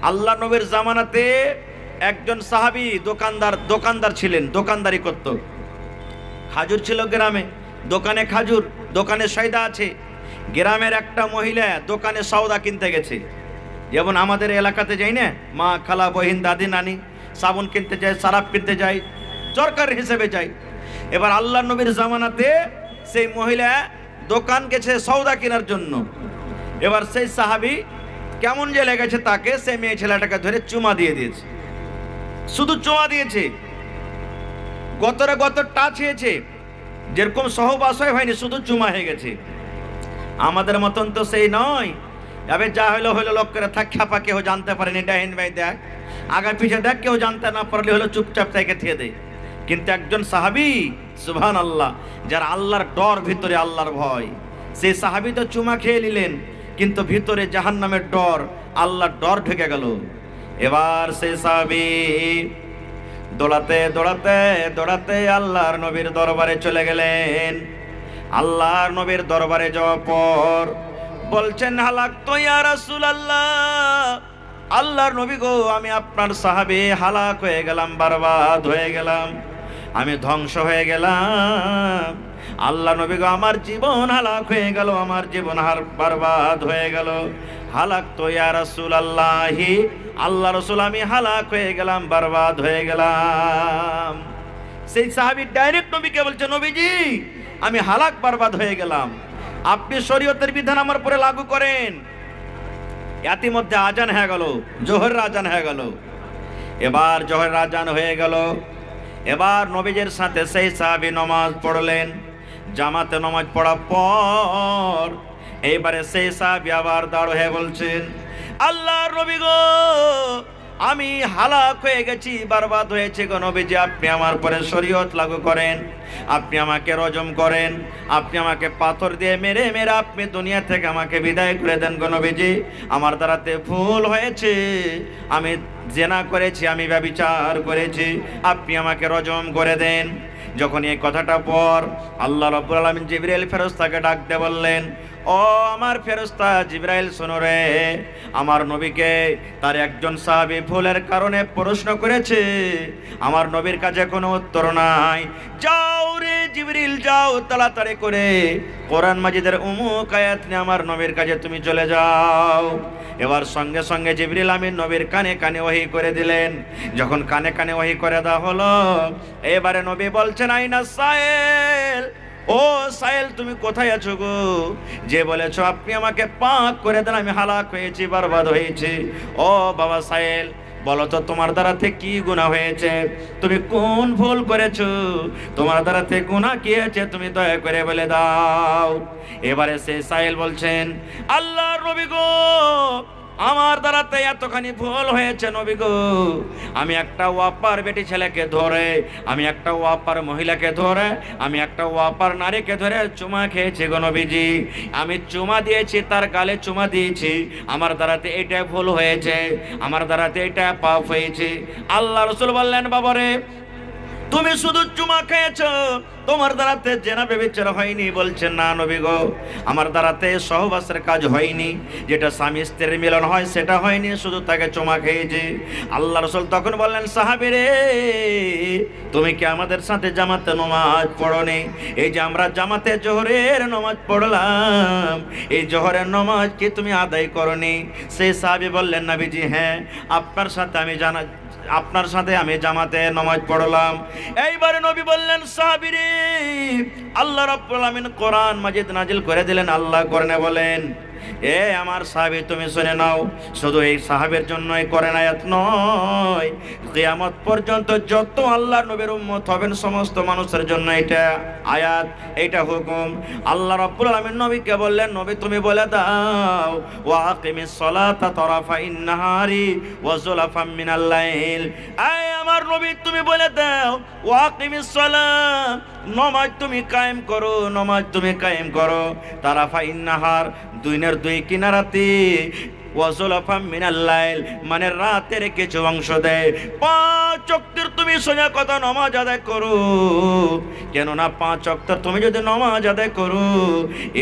আল্লাহ নবীর জামানাতে একজন সাহাবী দোকানদার ছিলেন, দোকানদারি করত। খাজুর ছিল গ্রামে, দোকানে খাজুর, দোকানে সয়দা আছে। গ্রামের একটা মহিলা দোকানে সওদা কিনতে গেছে, যেমন আমাদের এলাকাতে যাই না, মা খালা বহিন দাদি নানি সাবুন কিনতে যায়, সারাপ কিনতে যায়, দরকার হিসেবে যায়। এবার আল্লাহ নবীর জামানাতে সেই মহিলা দোকান গেছে সওদা কেনার জন্য। এবার সেই সাহাবী কেমন যে লেগেছে তাকে, সেই মেয়ে ছেলেটাকে ধরে চুমা দিয়ে দিয়েছে। শুধু চুমা দিয়েছে, গতরে গত টাচ হয়েছে, যেরকম সহবাস হয়নি, শুধু চুমা হয়ে গেছে। আমাদের মতন তো সেই নয়, এবার যা হইলো হইলো, লোক করে থাক, খ্যাপা কেউ জানতে পারেনি, ডাইন ভাই দেখ, আগা পিছে দেখ, কেউ জানতে না পারলে হলো চুপচাপ থেকে থিয়ে দেয়। কিন্তু একজন সাহাবী, সুবহানাল্লাহ, যার আল্লাহর ডর, ভিতরে আল্লাহর ভয়, সেই সাহাবী তো চুমা খেয়ে নিলেন, কিন্তু ভিতরে জাহান্নামের ডর, আল্লাহর ডর ঢুকে গেল। এবার সেই সাহাবী দৌড়াতে দৌড়াতে দৌড়াতে আল্লাহর নবীর দরবারে চলে গেলেন। আল্লাহর নবীর দরবারে যাওয়ার পর বলছেন, হালাক তো ইয়া রাসূলুল্লাহ, আল্লাহর নবী গো, আমি আপনার সাহাবী হালাক হয়ে গেলাম, বরবাদ হয়ে গেলাম, আমি ধ্বংস হয়ে গেলাম। আল্লাহ নবী গো, আমার জীবন হালাক হয়ে গেল, আমার জীবন বরবাদ হয়ে গেল। হালাক তো ইয়া রাসূলুল্লাহি, আল্লাহ রাসূল, আমি হালাক হয়ে গেলাম, বরবাদ হয়ে গেলাম। সেই সাহাবী ডাইরেক্ট নবীকে বলছে, নবীজি, আমি হালাক বরবাদ হয়ে গেলাম, আপনি শরীয়তের বিধান আমার উপরে লাগু করেন। ইতিমধ্যে আজান হয়ে গেল, জোহরের আজান হয়ে গেল। এবার জোহরের আজান হয়ে গেল, এবার নবীজির সাথে সেই সাহাবী নামাজ পড়লেন। জামাতে নামাজ পড়ার পর এইবারে সেই সাহাবী আবার দাঁড় হয়ে বলছেন, আল্লাহর নবী গো, আমি হালাক হয়ে গেছি, বরবাদ হয়েছে গো নবীজি, আপনি আমার পরে শরীয়ত লাগু করেন, আপনি আমাকে রজম করেন, আপনি আমাকে পাথর দিয়ে মেরে মেরে আপনি দুনিয়া থেকে আমাকে বিদায় করে দেন গো নবীজি, আমার দ্বারাতে ভুল হয়েছে, আমি জিনা করেছি, আমি ব্যভিচার করেছি, আপনি আমাকে রজম করে দেন। যখন এই কথাটা পর আল্লাহ রাব্বুল আলামিন জিবরাইল ফেরেশতাকে ডাকতে বললেন, ও আমার ফেরেশতা জিবরাইল, শোনো রে, আমার নবীকে তার একজন সাহাবী ভুলের কারণে প্রশ্ন করেছে, আমার নবীর কাছে কোনো উত্তর নাই। যাও রে জিবরিল, যাও তাড়াতাড়ি করে কোরআন মাজিদের অমুক আয়াত নিয়ে আমার নবীর কাছে তুমি চলে যাও। এবার সঙ্গে সঙ্গে জিবরিল আমিন নবীর কানে কানে ওহী করে দিলেন। যখন কানে কানে ওহী করে দেওয়া হলো, এবারে নবী বলছেন, আইনা সায়েল, ও সায়েল, তুমি কোথায় আছো গো? যে বলেছো আপনি আমাকে পাক করে দেন, আমি হালাক হয়েছি, বরবাদ হয়েছি। ও বাবা সায়েল, বলো তো তোমার দ্বারাতে কি গুনাহ হয়েছে, তুমি কোন ভুল করেছো, তোমার দ্বারাতে গুনাহ কি হয়েছে, তুমি দয়া করে বলে দাও। এবারে সে সায়েল বলছেন, আল্লাহর নবী গো, আমার দ্বারাতে এতখানি ভুল হয়েছে নবী গো, আমি একটা ওয়াপার বেটি ছেলেকে ধরে, আমি একটা ওয়াপার মহিলাকে ধরে, আমি একটা ওয়াপার নারীকে ধরে চুমা খেয়েছি গো নবীজি, আমি চুমা দিয়েছি, তার গালে চুমা দিয়েছি, আমার দ্বারাতে এটা ভুল হয়েছে, আমার দ্বারাতে এটা পাপ হয়েছে। আল্লাহ রাসূল বললেন, বাবারে, তুমি শুধু চুমা খেয়েছো, তোমার দ্বারাতে জেনা ব্যভিচার হয়নি। বলছেন, না নবী গো, আমার দ্বারাতে সহবাসের কাজ হয়নি, যেটা স্বামী স্ত্রীর মিলন হয় সেটা হয়নি, শুধু তাকে চুমা খেয়েছি। আল্লাহ রাসূল তখন বললেন, সাহাবী রে, তুমি কি আমাদের সাথে জামাতে নামাজ পড়োনি? এই যে আমরা জামাতে জোহরের নামাজ পড়লাম, এই জোহরের নামাজ কি তুমি আদায় করনি? সেই সাহাবী বললেন, নবীজি, হ্যাঁ, আপনার সাথে আমি জামাতে নামাজ পড়লাম। এইবারে নবী বললেন, সাহাবী রে, আল্লাহ রাব্বুল আলামিন কোরআন মাজিদ নাজিল করে দিলেন। আল্লাহ কোরআনে বলেন, এ আমার সাহাবী, তুমি শুনে নাও, শুধু এই সাহাবীর জন্যই কোরআন আয়াত নয়, কিয়ামত পর্যন্ত যত আল্লাহর নবীর উম্মত হবেন সমস্ত মানুষের জন্য এটা আয়াত, এটা হুকুম। আল্লাহ রাব্বুল আলামিন নবীকে বললেন, নবী তুমি বলে দাও, ওয়া আকিমিস সালাতা তারাফাইন নাহারি ওয়া যুলাফাম মিনাল লাইল, আয় আমার নবী তুমি বলে দাও, ওয়া আকিমিস সালাত, নামাজ তুমি কায়েম করো, নামাজ তুমি কায়েম করো, তারাফাইন নাহার, দিনের দুই কিনারাতে ওয়া যুলফাম মিনাল লাইল, মানে রাতের কিছু অংশ দেয়। 5 ওয়াক্তের তুমি সোজা কথা নামাজ আদায় করো, কেননা 5 ওয়াক্ত তুমি যদি নামাজ আদায় করো,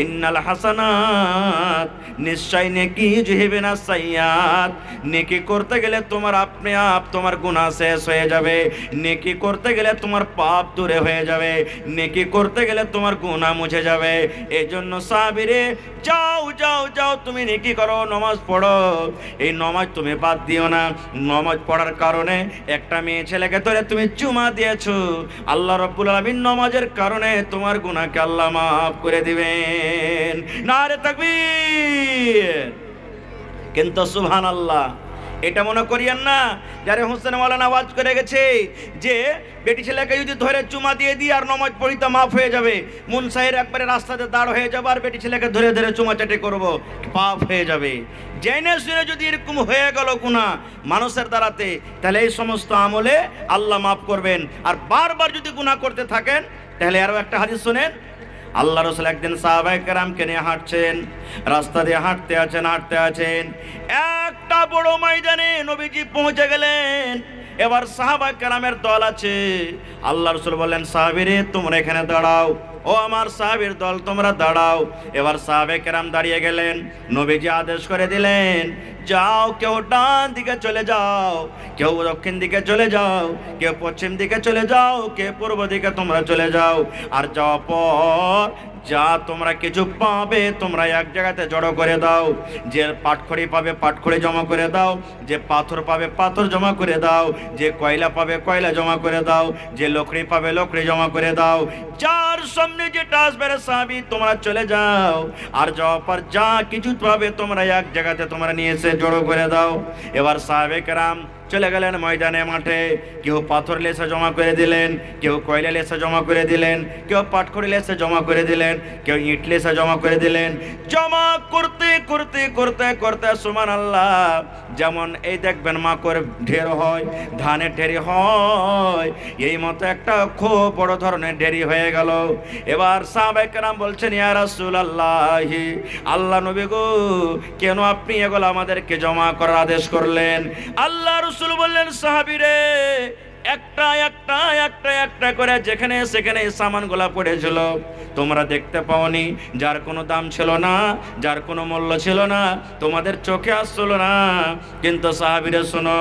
ইন্নাল হাসানাত, নিশ্চয় নেকি যুহিবিনা সাইয়াত, নেকি করতে গেলে তোমার আপনি আপ তোমার গুনাহ শেষ হয়ে যাবে, নেকি করতে গেলে তোমার পাপ দূরে হয়ে যাবে, নেকি করতে গেলে তোমার গুনাহ মুছে যাবে। এই জন্য সাহাবীরে যাও যাও যাও তুমি নেকি করো, নামাজ পড়ো। এই নামাজ তুমি বাদ দিও না। নামাজ পড়ার কারণে একটা মেয়ে ছেলেকে ধরে তুমি চুমা দিয়েছো, আল্লাহ রাব্বুল আলামিন নামাজের কারণে তোমার গুনাহকে আল্লাহ মাফ করে দিবেন। নারে তাকবীর। কিন্তু সুবহানাল্লাহ, এটা মনে করিয়েন না যারে হোসেন মাওলানা আওয়াজ করে গেছে যে বেটি ছেলেকে যদি ধরে চুমা দিয়ে দিই আর নামাজ পড়ি তো মাফ হয়ে যাবে। মুনসাহির একবারে রাস্তাতে দাঁড় হয়ে যাবে আর বেটি ছেলেকে ধরে ধরে চুমা চাটে করবো, পাপ হয়ে যাবে। জেনে শুনে যদি এরকম হয়ে গেল গুনাহ মানুষের দ্বারাতে, তাহলে এই সমস্ত আমলে আল্লাহ মাফ করবেন। আর বারবার যদি গুনাহ করতে থাকেন, তাহলে আরও একটা হাদিস শোনেন। আল্লাহ রাসূল একদিন সাহাবায়ে কেরামকে নিয়ে হাঁটছেন, রাস্তা দিয়ে হাঁটতে আছেন, একটা বড় ময়দানে নবীজি পৌঁছে গেলেন। এবার সাহাবায়ে কেরামের দল আছে। আল্লাহ রাসূল বললেন, সাহাবীরে তোমরা এখানে দাঁড়াও, ও আমার সাহাবীর দল তোমরা দাঁড়াও। এবার সাহাবায়ে কেরাম দাঁড়িয়ে গেলেন। নবীজি আদেশ করে দিলেন, যাও, কেউ ডান দিকে চলে যাও, কেউ দক্ষিণ দিকে চলে যাও, কেউ পশ্চিম দিকে চলে যাও, কেউ পূর্ব দিকে তোমরা চলে যাও। আর যাওয়ার পর যা তোমরা কিছু পাবে তোমরা এক জায়গাতে জড়ো করে দাও। যে পাটখড়ি পাবে পাটখড়ি জমা করে দাও, যে পাথর পাবে পাথর জমা করে দাও, যে কয়লা পাবে কয়লা জমা করে দাও, যে লকড়ি পাবে লকড়ি জমা করে দাও। যার সামনে যেটা আসবে রে সাহাবী তোমরা চলে যাও, আর যাওয়ার পর যা কিছু পাবে তোমরা এক জায়গাতে তোমরা নিয়ে এসে জড়ো করে দাও। এবার সাহাবে কেরাম চলে গেলেন ময়দানে মাঠে। কেউ পাথর লেসে জমা করে দিলেন, কেউ কয়লা লেসে জমা করে দিলেন, কেউ পাটখড়ি লেসে জমা করে দিলেন, কেউ ইট লেসে জমা করে দিলেন। জমা করতে করতে করতে করতে সুবহানাল্লাহ, যেমন এই দেখবেন মাকড় ঢের হয়, ধানের ঢেরি হয়, এই মতো একটা খুব বড় ধরনের ঢেরি হয়ে গেল। এবার সাহাবায়ে কেরাম বলছেন, ইয়া রাসূলুল্লাহ, আল্লাহ নবী গো, কেন আপনি এগুলো আমাদেরকে জমা করার আদেশ করলেন? আল্লাহ রাসূল বললেন, সাহাবীরে একটা একটা একটা একটা করে যেখানে সেখানে সামানগুলা পড়েছিল তোমরা দেখতে পাওনি, যার কোনো দাম ছিল না, যার কোনো মূল্য ছিল না, তোমাদের চোখে আসছিল না। কিন্তু সাহাবীরে শোনো,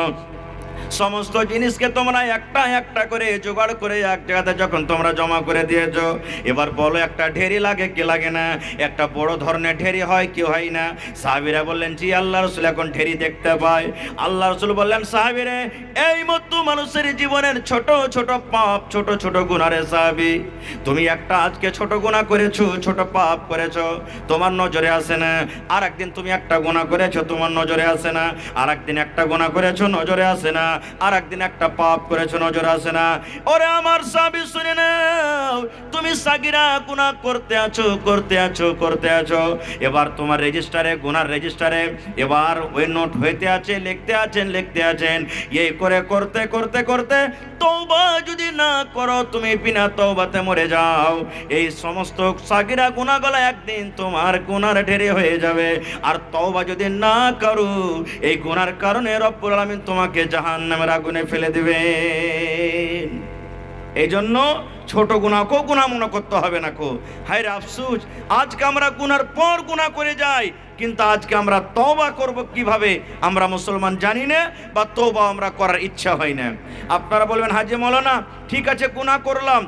সমস্ত জিনিসকে তোমরা একটা একটা করে জোগাড় করে এক জায়গাতে যখন তোমরা জমা করে দিয়েছো, এবার বলো একটা ঢেরি লাগে কি লাগে না? একটা বড় ধরনের ঢেরি হয় কি হয় না? সাহাবীরা বললেন, জি আল্লাহ রাসূল, এখন ঢেরি দেখতে পাই। আল্লাহ রাসূল বললেন, সাহাবীরে এই মতো মানুষের জীবনের ছোট ছোট পাপ, ছোট ছোট গুনাহ রে সাহাবী, তুমি একটা আজকে ছোট গুনাহ করেছো, ছোট পাপ করেছো, তোমার নজরে আসে না। আর একদিন তুমি একটা গুনাহ করেছো, তোমার নজরে আসে না। আর একদিন একটা গুনাহ করেছো, নজরে আসে না। আর একদিন একটা পাপ করেছো, নজরে আসে না। ওরে আমার সাহাবী শুনে নাও, তুমি সাগিরা গুনাহ করতে আছো। এবার তোমার রেজিস্টারে, গুনার রেজিস্টারে এবার ওই নোট হইতে আছে, লিখতে আছেন। এই করে করতে করতে করতে তওবা যদি না করো, তুমি বিনা তওবাতে মরে যাও, এই সমস্ত সাগিরা গুনাহগুলো একদিন তোমার গুনার ঢেরে হয়ে যাবে। আর তওবা যদি না করো, এই গুনার কারণে রব্বুল আলামিন তোমাকে জাহান্নামের আগুনে ফেলে দিবেন। এই জন্য ছোট গুনাহকেও গুনাহ মনে করতে হবে না কো। হায় রে আফসোস, আজকে আমরা গুনার পর গুনাহ করে যাই, কিন্তু আজকে আমরা তওবা করব কিভাবে আমরা মুসলমান জানি না, বা তওবা আমরা করার ইচ্ছা হয় না। আপনারা বলবেন, হাজী মাওলানা ঠিক আছে গুনাহ করলাম,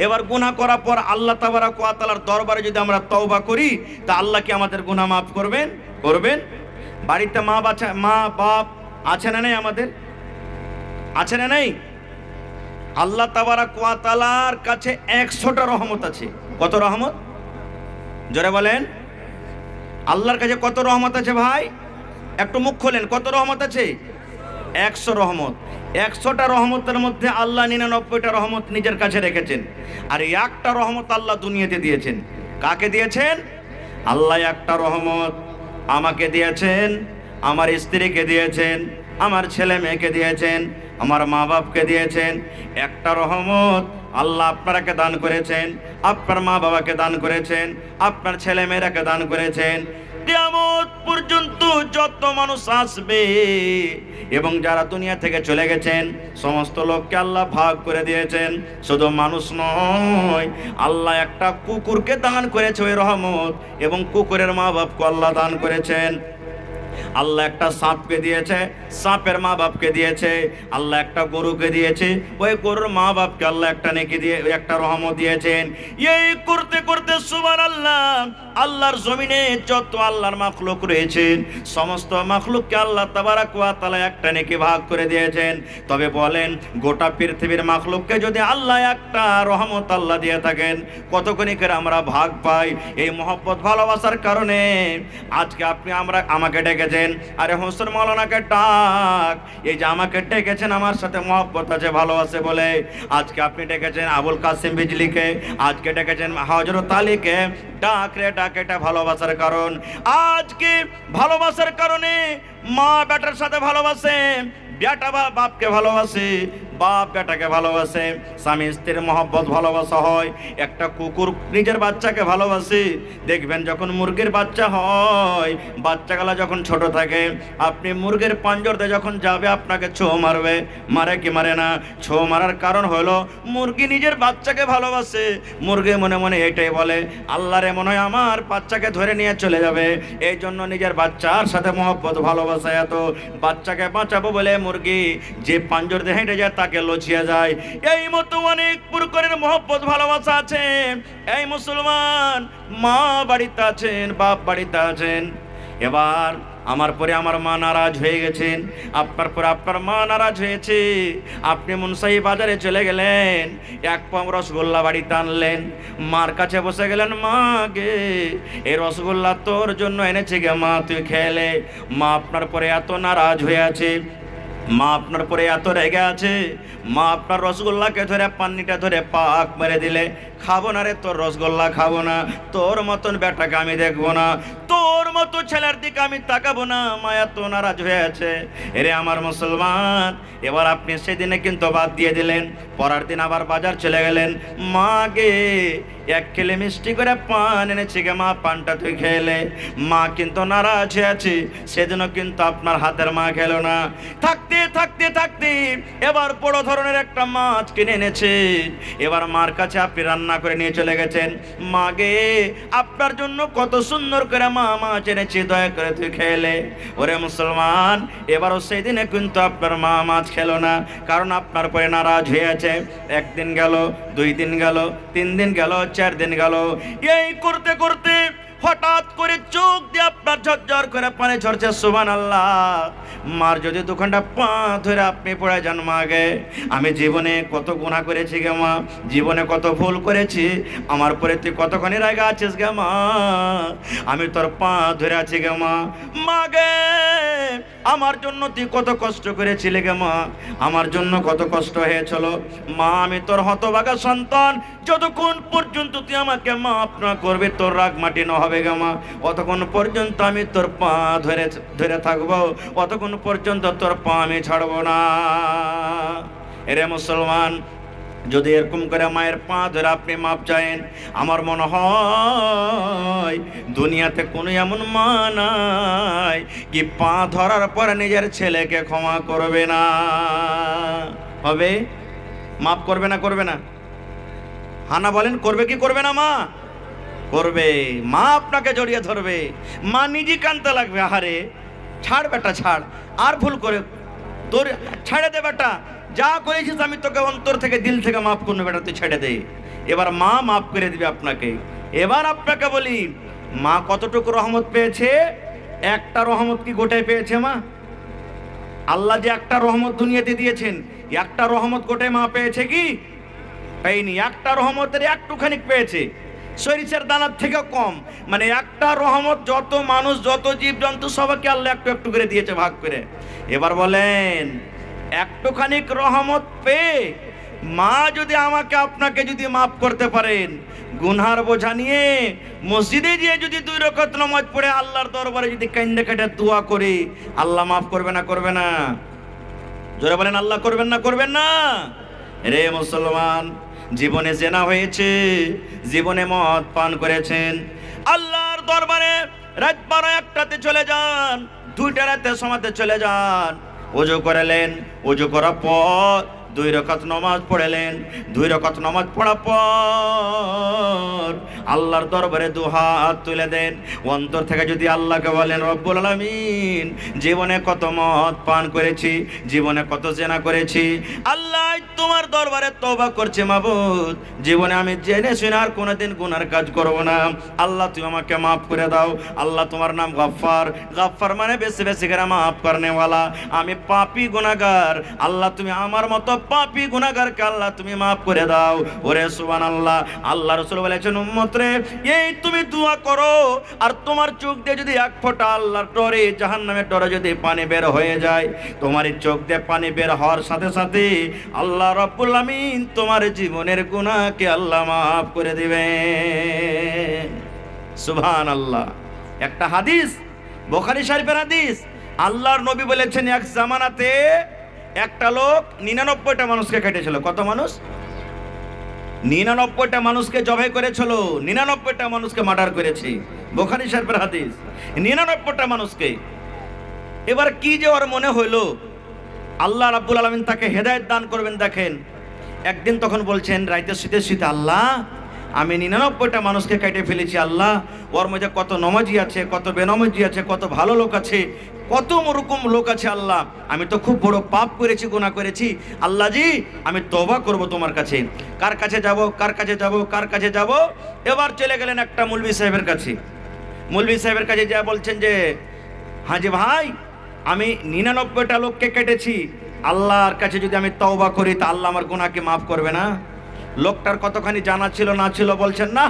এবার গুনাহ করার পর আল্লাহ তাবারক ওয়া তাআলার দরবারে যদি আমরা তওবা করি, তা আল্লাহ কি আমাদের গুনাহ মাফ করবেন? বাড়িতে মা বাপ আছে না নেই? আমাদের আছে না নেই? আল্লাহ তাবারক ওয়া তাআলার কাছে 100টা রহমত আছে। কত রহমত? জোরে বলেন। আল্লাহর কাছে কত রহমত আছে ভাই? একটু মুখ খোলেন, কত রহমত আছে? 100 রহমত। 100টা রহমতের মধ্যে আল্লাহ 99টা রহমত নিজের কাছে রেখেছেন, আর একটা রহমত আল্লাহ দুনিয়াতে দিয়েছেন। কাকে দিয়েছেন? আল্লাহ একটা রহমত আমাকে দিয়েছেন, আমার স্ত্রীকে দিয়েছেন, আমার ছেলে মেয়েকে দিয়েছেন, আমার মা বাপকে দিয়েছেন। একটা রহমত আল্লাহ আপনারাকে দান করেছেন, আপনার মা বাবাকে দান করেছেন, আপনার ছেলে মেয়েরাকে দান করেছেন। কিয়ামত পর্যন্ত যত মানুষ আসবে এবং যারা দুনিয়া থেকে চলে গেছেন সমস্ত লোককে আল্লাহ ভাগ করে দিয়েছেন। শুধু মানুষ নয়, আল্লাহ একটা কুকুরকে দান করেছে ওই রহমত, এবং কুকুরের মা বাপকে আল্লাহ দান করেছেন। আল্লাহ একটা সাপকে দিয়েছে, সাপের মা বাপকে দিয়েছে। আল্লাহ একটা গরুকে দিয়েছে, ওই গরুর মা বাপকে আল্লাহ একটা নেকি দিয়ে একটা রহমত দিয়েছেন। এই করতে করতে সুবহানাল্লাহ, আল্লাহর জমিনে যত আল্লাহর মাখলুক রয়েছেন সমস্ত মাখলুককে আল্লাহ তাবারাক ওয়া তাআলা একটা নেকি ভাগ করে দিয়েছেন। তবে বলেন, গোটা পৃথিবীর মাখলুককে যদি আল্লাহ একটা রহমত আল্লাহ দিয়ে থাকেন, কতখানি করে আমরা ভাগ পাই? এই মহব্বত ভালোবাসার কারণে আজকে আপনি আমাকে ডেকেছেন, আরে হোসেন মাওলানাকে ডাক। এই যে আমাকে ডেকেছেন আমার সাথে মহব্বত আছে, ভালোবাসে বলে আজকে আপনি ডেকেছেন আবুল কাসিম বিজলিকে, আজকে ডেকেছেন হযরত আলীকে। ডাক রে ডাক, এটা ভালোবাসার কারণ। আজকে ভালোবাসার কারণে মা বেটার সাথে ভালোবাসে, বেটা বাপকে ভালোবাসে, বাপ বেটাকে ভালোবাসে, স্বামী স্ত্রীর মহব্বত ভালোবাসা হয়। একটা কুকুর নিজের বাচ্চাকে ভালোবাসে। দেখবেন যখন মুরগির বাচ্চা হয়, বাচ্চাগুলা যখন ছোট থাকে, আপনি মুরগির পাঞ্জরতে যখন যাবে আপনাকে ছো মারবে, মারে কি মারে না? ছো মারার কারণ হলো মুরগি নিজের বাচ্চাকে ভালোবাসে। মুরগি মনে মনে এটাই বলে, আল্লাহরে মনে হয় আমার বাচ্চাকে ধরে নিয়ে চলে যাবে, এই জন্য নিজের বাচ্চার সাথে মহব্বত ভালোবাসা এত। বাচ্চাকে বাঁচাবো বলে মুরগি যে পাঞ্জর দিয়ে হেঁটে যায় তাকে লচিয়ে যায়। এই মতো অনেক প্রকারের মহব্বত ভালোবাসা আছে। এই মুসলমান, মা বাড়িতে আছেন, বাপ বাড়িতে আছেন, এবার আমার পরে আমার মা নারাজ হয়ে গেছেন, আপনার পরে আপনার মা নারাজ হয়েছে, আপনি মুনসাই বাজারে চলে গেলেন, এক পাম রসগোল্লা বাড়িতে আনলেন, মার কাছে বসে গেলেন, মা গে এই রসগোল্লা তোর জন্য এনেছে গে মা, তুই খেলে। মা আপনার পরে এত নারাজ হয়ে আছে, মা আপনার পরে এত রেগে আছে, মা আপনার রসগোল্লাকে ধরে পান্নিটা ধরে পাক মেরে দিলে, খাবো না রে তোর রসগোল্লা, খাবো না, তোর মতন বেটাকে আমি দেখবো না, তোর মতো ছেলের দিকে আমি তাকাবো না। মা এত নারাজ হয়ে আছে। এরে আমার মুসলমান, এবার আপনি সেদিনে কিন্তু বাদ দিয়ে দিলেন, পরের দিন আবার বাজার চলে গেলেন, মা গে এক খেলে মিষ্টি করে পান এনেছি গে মা, পানটা তুই খেলে। মা কিন্তু নারাজ হয়ে আছে, সেদিনও কিন্তু আপনার হাতের মা খেলো না। থাকতে থাকতে থাকতে এবার বড় ধরনের একটা মাছ কিনে এনেছে, এবার মার কাছে আপনি রান্না করে নিয়ে চলে গেছেন, মা গে আপনার জন্য কত সুন্দর করে মা মাছ এনেছি, দয়া করে তুই খেলে। ওরে মুসলমান, এবারও সেই দিনে কিন্তু আপনার মা মাছ খেলো না, কারণ আপনার পরে নারাজ হয়ে আছে। একদিন গেল, 2 দিন গেল, 3 দিন গেল, 4 দিন গেল, এই করতে করতে হঠাৎ করে চোখ দিয়ে আপনার ঝরঝর করে পানি ঝরছে। সুবহানাল্লাহ, মার যদি দুখানটা পা ধরে আপনি পড়ে যান, মা গে আমি জীবনে কত গুনাহ করেছি গে মা, জীবনে কত ভুল করেছি, আমার পরে তুই কতখানি রাগা আছিস গে মা, আমি তোর পা ধরে আছি গে মা। মা গে আমার জন্য তুই কত কষ্ট করেছিলি গে মা, আমার জন্য কত কষ্ট হয়েছিল মা, আমি তোর হতভাগা সন্তান, যতক্ষণ পর্যন্ত তুই আমাকে মাফ না করবে, তোর রাগ মাটি না হবে গে মা, অতক্ষণ পর্যন্ত আমি তোর পা ধরে ধরে থাকবো, অতক্ষণ পর্যন্ত তোর পা আমি ছাড়বো না। এরে মুসলমান, যদি এরকম করে মায়ের পা ধরে আপনি মাপ চাইেন, আমার মনে হয় দুনিয়াতে কোনো এমন মা নাই কি পা ধরার পরে নিজের ছেলেকে ক্ষমা করবে না। হবে? মাপ করবে না? করবে না? হানা বলেন, করবে কি করবে না? মা করবে। মা আপনাকে জড়িয়ে ধরবে, মা নিজে কানতে লাগবে, আহারে ছাড় বেটা ছাড়, আর ভুল করে তোর ছেড়ে দে বেটা, যা করেছিস আমি তোকে অন্তর থেকে দিল থেকে মাফ করবো বেটা, তুই ছেড়ে দে। এবার মা মাফ করে দিবে আপনাকে। এবার আপনাকে বলি, মা কতটুকু রহমত পেয়েছে? একটা রহমত কি গোটায় পেয়েছে মা? আল্লাহ যে একটা রহমত দুনিয়াতে দিয়েছেন, একটা রহমত গোটায় মা পেয়েছে কি? পাইনি। একটা রহমতের একটুখানি পেয়েছে, সরিষার দানার থেকে কম। মানে একটা রহমত যত মানুষ, যত জীবজন্তু সবাইকে আল্লাহ একটু একটু করে দিয়েছে, ভাগ করে। এবার বলেন, একটুখানি রহমত পেয়ে মা যদি আমাকে আপনাকে যদি মাফ করতে পারেন, গুনহার বোঝা নিয়ে মসজিদে গিয়ে যদি 2 রাকাত নামাজ পড়ে আল্লাহর দরবারে যদি কান্দে কেটে দোয়া করে, আল্লাহ মাফ করবে না? করবে না? জোরে বলেন, আল্লাহ করবেন না? করবেন না? রে মুসলমান, জীবনে জেনা হয়েছে, জীবনে মদ পান করেছেন, আল্লাহর দরবারে রাত 12-1টাতে চলে যান, 2টা রাতে সমাতে চলে যান, ওযু করলেন, ওযু করার পর 2 রাকাত নামাজ পড়লেন। 2 রাকাত নামাজ পড়ার পর আল্লাহর দরবারে 2 হাত তুলে দেন। অন্তর থেকে যদি আল্লাহকে বলেন, রব্বুল আলামিন, জীবনে কত মদ পান করেছি, জীবনে কত জেনা করেছি, আল্লাহ তোমার দরবারে তওবা করছি মাবুদ, জীবনে আমি জেনে শুনে আর কোনোদিন গুনার কাজ করব না, আল্লাহ তুমি আমাকে মাফ করে দাও। আল্লাহ তোমার নাম গফফার, গফফার মানে বেশি বেশি করে মাফ করনে ওয়ালা। আমি পাপী গুনাহগার, আল্লাহ তুমি আমার মতো পাপী গুনাহগারকে আল্লাহ তুমি মাফ করে দাও। ওরে সুবহানাল্লাহ। আল্লাহ রাসূল বলেছেন, উম্মত রে, এই তুমি দোয়া করো আর তোমার চোখ দিয়ে যদি এক ফোঁটা আল্লাহর ডরে, জাহান্নামের ডরে যদি পানি বের হয়ে যায়, তোমার এই চোখ দিয়ে পানি বের হওয়ার সাথে সাথে আল্লাহ রাব্বুল আমিন তোমার জীবনের গুনাহকে আল্লাহ মাফ করে দিবেন। সুবহানাল্লাহ। একটা হাদিস, বুখারী শরীফের হাদিস, আল্লাহর নবী বলেছেন, এক জামানাতে একটা লোক 99টা মানুষকে কেটেছিল। কত মানুষ? 99টা মানুষকে জবাই করেছিল, 99টা মানুষকে মার্ডার করেছে। বুখারী শরীফের হাদিস, 99টা মানুষকে। এবার কি যে ওর মনে হইলো, আল্লাহ রাব্বুল আলামিন তাকে হেদায়েত দান করবেন। দেখেন, একদিন তখন বলছেন রাইতে শুতে শুতে, আল্লাহ আমি 99টা মানুষকে কেটে ফেলেছি, আল্লাহ ওর মধ্যে কত নমাজি আছে, কত বেনমাজি আছে, কত ভালো লোক আছে, কত রকম লোক আছে, আল্লাহ আমি তো খুব বড় পাপ করেছি, গুনাহ করেছি, আল্লাহ জি আমি তওবা করব তোমার কাছে। কার কাছে যাব, কার কাছে যাব, কার কাছে যাব? এবার চলে গেলেন একটা মৌলভী সাহেবের কাছে। মৌলভী সাহেবের কাছে যা বলছেন যে, হাজি ভাই, আমি 99টা লোককে কেটেছি, আল্লাহর কাছে যদি আমি তওবা করি তা আল্লাহ আমার গুনাহকে মাফ করবে না? লোকটার কতখানি জানা ছিল না ছিল বলছেন না,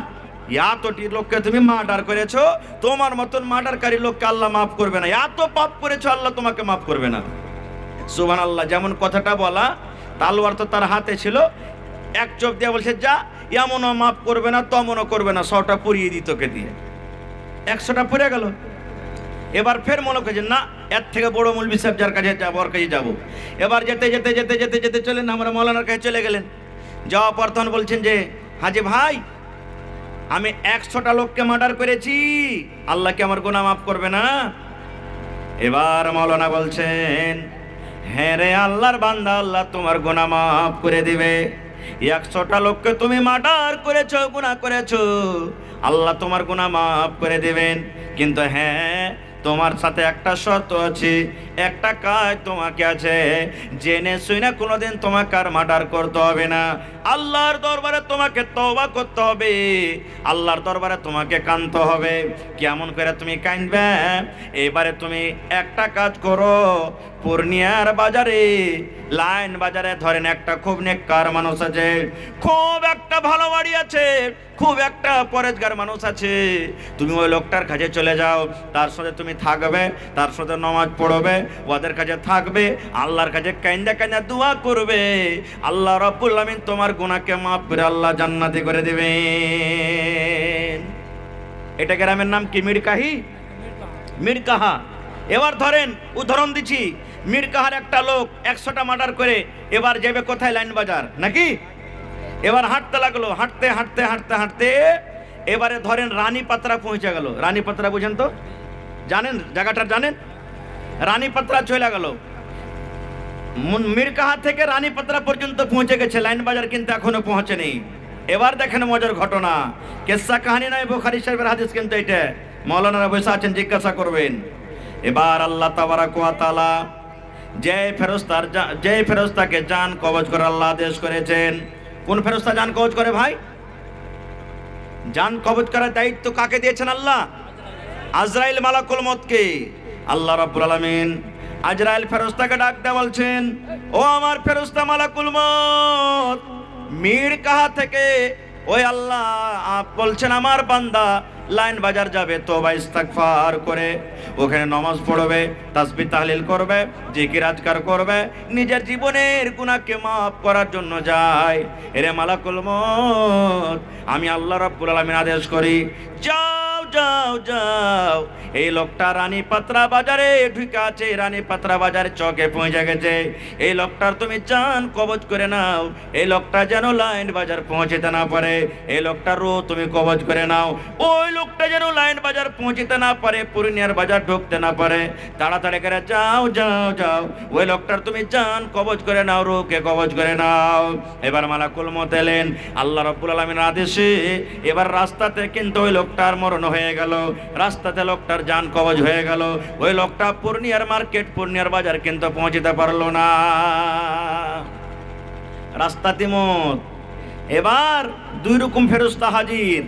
এতটি লোককে তুমি মার্ডার করেছো, তোমার মতন মার্ডারকারী লোককে আল্লাহ মাফ করবে না, এত পাপ করেছো আল্লাহ তোমাকে মাফ করবে না। সুবহানাল্লাহ। যেমন কথাটা বলা, তালোয়ার তো তার হাতে ছিল, এক চোখ দিয়ে বলছে, যা এমনও মাফ করবে না, তমনও করবে না, 100টা পুড়িয়ে দিই তোকে দিয়ে। 100টা পুড়ে গেল। এবার ফের মনে করছেন, না এর থেকে বড় মৌলভী সাহেব যার কাছে যাবো, ওর কাছে যাবো। এবার যেতে যেতে যেতে যেতে যেতে চলেন আমরা মৌলানার কাছে চলে গেলেন। যাওয়া পর তখন বলছেন যে, হাজি ভাই, আমি 100টা লোককে মার্ডার করেছি, আল্লাহ কি আমার গুনাহ মাফ করবে না? এবার মাওলানা বলছেন, হ্যাঁ রে আল্লাহর বান্দা, আল্লাহ তোমার গুনাহ মাফ করে দিবে। 100টা লোককে তুমি মার্ডার করেছো, গুনাহ করেছো, আল্লাহ তোমার গুনাহ মাফ করে দিবেন, কিন্তু হ্যাঁ তোমার সাথে একটা শর্ত আছে, একটা কাজ তোমাকে আছে, জেনে শুনে কোনোদিন তোমাকে আর মার্ডার করতে হবে না। আল্লাহর দরবারে তোমাকে তওবা করতে হবে, আল্লাহর দরবারে তোমাকে কাঁদতে হবে। কেমন করে তুমি কাঁদবে? এবারে তুমি একটা কাজ করো, পূর্ণিয়ার বাজারে, লাইন বাজারে ধরেন একটা খুব নেককার মানুষ আছে, খুব একটা ভালো বাড়ি আছে, খুব একটা পরেজগার মানুষ আছে, তুমি ওই লোকটার কাছে চলে যাও, তার সাথে তুমি থাকবে, তার সাথে নামাজ পড়বে, ওদের কাছে থাকবে, আল্লাহর কাছে কাইন্দা কাইন্দা দোয়া করবে, আল্লাহ রাব্বুল আমিন তোমার গুনাহকে মাফ করে আল্লাহ জান্নাতি করে দিবেন। এটা গ্রামের নাম কি? মিরকাহি, মিরকাহা। এবার ধরেন উদাহরণ দিচ্ছি, মিরকাহার একটা লোক 100টা মার্ডার করে এবার যাবে কোথায়? লাইন বাজার, নাকি? এবার হাঁটতে লাগলো, হাঁটতে হাঁটতে হাঁটতে হাঁটতে এবারে ধরেন রানীপাত্রা পৌঁছে গেল। রানীপাত্রা বুঝেন তো, জানেন জায়গাটা, জানেন? রানীপাত্রা চলে গেল, মিরকাহা থেকে রানীপাত্রা পর্যন্ত পৌঁছে গেছে, লাইন বাজার কিন্তু এখনো পৌঁছেনি। এবার দেখেন মজার ঘটনা, কেসা কাহিনী নয়, বুখারী শরীফের হাদিস কিন্তু এটা, মাওলানারা বসে আছেন, জিজ্ঞাসা করবেন। এবার আল্লাহ তাবারাক ওয়া তাআলা যে ফেরেশতাকে জান কবজ করে আল্লাহ আদেশ করেছেন। কোন ফেরেশতা জান কবজ করে ভাই? জান কবজ করার দায়িত্ব কাকে দিয়েছেন আল্লাহ? আজরাইল মালাকুল মউতকে। আল্লাহ রাব্বুল আলামিন আজরাইল ফেরেশতাকে ডাক দিয়ে বলছেন, ও আমার ফেরেশতা মালাকুল মউত, মিরকাহা থেকে ওই আল্লাহ বলছেন আমার বান্দা লাইন বাজার যাবে, তওবা ইস্তিগফার করে ওখানে নামাজ পড়বে, তাসবিহ তাহলিল করবে, জিকির আজকার করবে, নিজের জীবনের গুনাহকে মাফ করার জন্য যায়। এরে মালাকুল মউত, আমি আল্লাহ রাব্বুল আলামিন আদেশ করি, যাও যাও যাও। এই লোকটা রানী পাত্রা বাজারে ঢুকে আছে, রানী পাত্রা বাজারে চকে পৌঁছে গেছে। এই লোকটার তুমি জান কবজ করে নাও, এই লোকটা যেন লাইন বাজার পৌঁছতে না পারে, এই লোকটার রো তুমি কবজ করে নাও। ওই লোকটা যেন লাইন বাজার পৌঁছতে না পারে, পূর্ণিয়ার বাজার ঢুকতে না পারে, তাড়াতাড়ি করে যাও যাও যাও, ওই লোকটার তুমি জান কবজ করে নাও, রোকে কবজ করে নাও। এবার মালাকুল মউত এলেন আল্লাহ রাব্বুল আলামিনের আদেশে। এবার রাস্তাতে কিন্তু ওই লোকটার মরণ হয়ে গেল, রাস্তাতে লোকটার জান কবজ হয়ে গেল। ওই লোকটা পূর্ণিয়ার মার্কেট, পূর্ণিয়ার বাজার কিন্তু পৌঁছতে পারলো না, রাস্তাতে মত। এবার দুই রকম ফেরেশতা হাজির,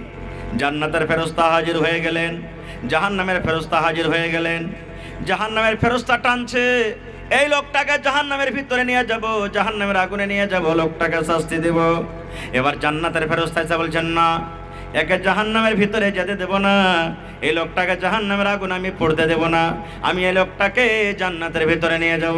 জান্নাতের ফেরেশতা হাজির হয়ে গেলেন, জাহান্নামের ফেরেশতা হাজির হয়ে গেলেন। জাহান্নামের ফেরেশতা টানছে, এই লোকটাকে জাহান্নামের ভিতরে নিয়ে যাব, জাহান্নামের আগুনে নিয়ে যাব, লোকটাকে শাস্তি দেব। এবার জান্নাতের ফেরেশতা এসে বলছেন না, একে জাহান্নামের ভিতরে যেতে দেব না, এই লোকটাকে জাহান্নামের আগুন আমি পড়তে দেব না, আমি এই লোকটাকে জান্নাতের ভিতরে নিয়ে যাব।